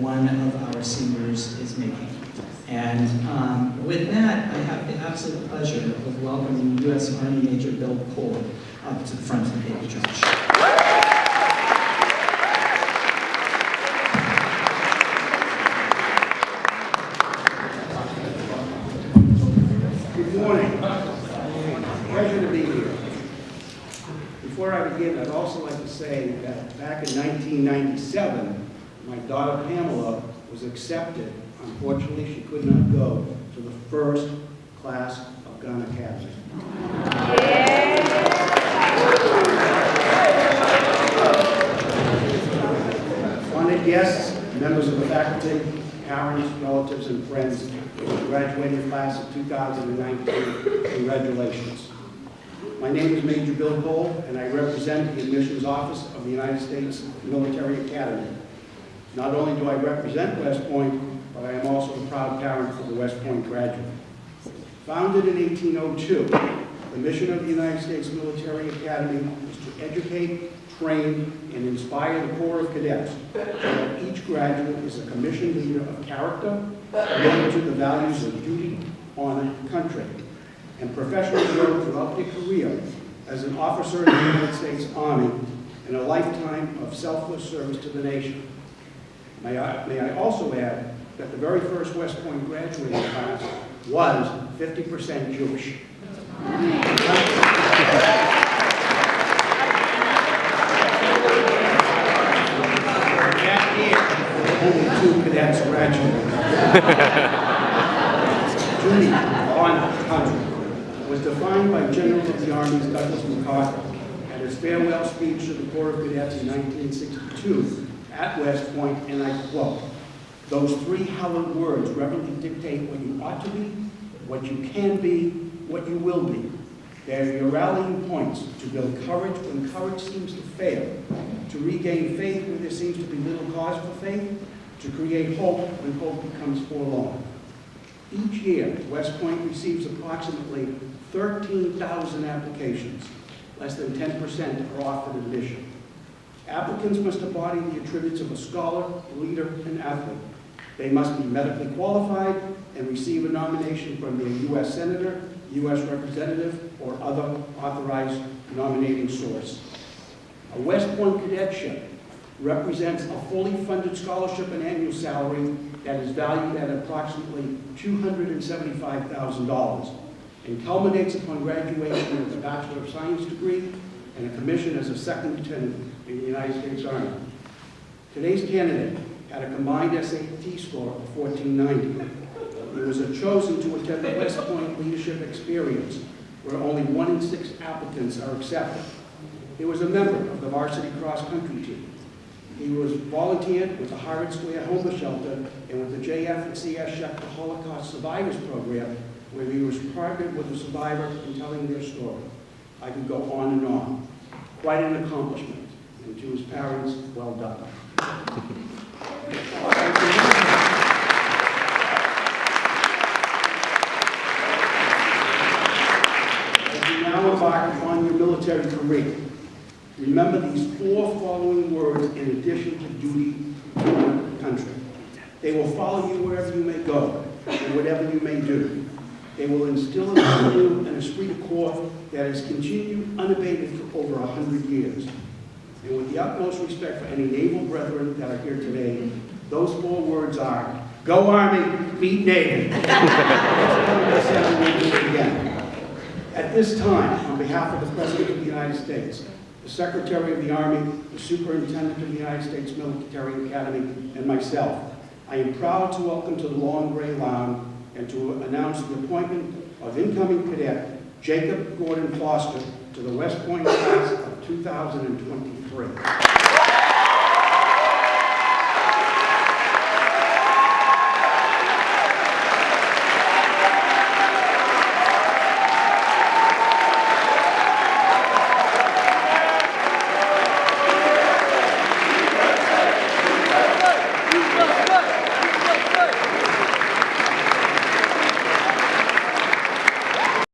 one of our seniors is making. And with that, I have the absolute pleasure of welcoming U.S. Army Major Bill Cole up to the front of the Baby Church. Good morning. Pleasure to be here. Before I begin, I'd also like to say that back in 1997, my daughter Pamela was accepted. Unfortunately, she could not go to the first class of Gann Academy. Honored guests, members of the faculty, parents, relatives, and friends of the graduating class of 2019, congratulations. My name is Major Bill Cole, and I represent the Admissions Office of the United States Military Academy. Not only do I represent West Point, but I am also a proud parent of the West Point graduate. Founded in 1802, the mission of the United States Military Academy is to educate, train, and inspire the Corps of Cadets so that each graduate is a commissioned leader of character, committed to the values of duty, honor, country, and professional growth throughout their career as an officer in the United States Army and a lifetime of selfless service to the nation. May I also add that the very first West Point graduating class was 50% Jewish. That year, only 2 cadets graduated. Duty, honor, country was defined by General of the Army's Douglas MacArthur at his farewell speech to the Corps of Cadets in 1962 at West Point, and I quote, "Those 3 hallowed words reverently dictate what you ought to be, what you can be, what you will be. They are your rallying points to build courage when courage seems to fail, to regain faith when there seems to be little cause for faith, to create hope when hope becomes forlorn." Each year, West Point receives approximately 13,000 applications. Less than 10% are offered admission. Applicants must embody the attributes of a scholar, leader, and athlete. They must be medically qualified and receive a nomination from their U.S. Senator, U.S. Representative, or other authorized nominating source. A West Point cadetship represents a fully funded scholarship and annual salary that is valued at approximately $275,000 and culminates upon graduation with a Bachelor of Science degree and a commission as a second lieutenant in the United States Army. Today's candidate had a combined SAT score of 1490. He was chosen to attend the West Point Leadership Experience, where only 1 in 6 applicants are accepted. He was a member of the varsity cross-country team. He was volunteered with the Harvard Square Homeless Shelter and with the JF and CS Schechter Holocaust Survivors Program, where he was partnered with a survivor in telling their story. I could go on and on. Quite an accomplishment. And to his parents, well done. As you now embark upon your military career, remember these 4 following words in addition to duty to the country. They will follow you wherever you may go and whatever you may do. They will instill in you an esprit de corps that has continued unabated for over 100 years. And with the utmost respect for any naval brethren that are here today, those 4 words are, go Army, beat Navy. At this time, on behalf of the President of the United States, the Secretary of the Army, the Superintendent of the United States Military Academy, and myself, I am proud to welcome to the Long Gray Lounge and to announce the appointment of incoming cadet Jacob Gordon Foster to the West Point class of 2023.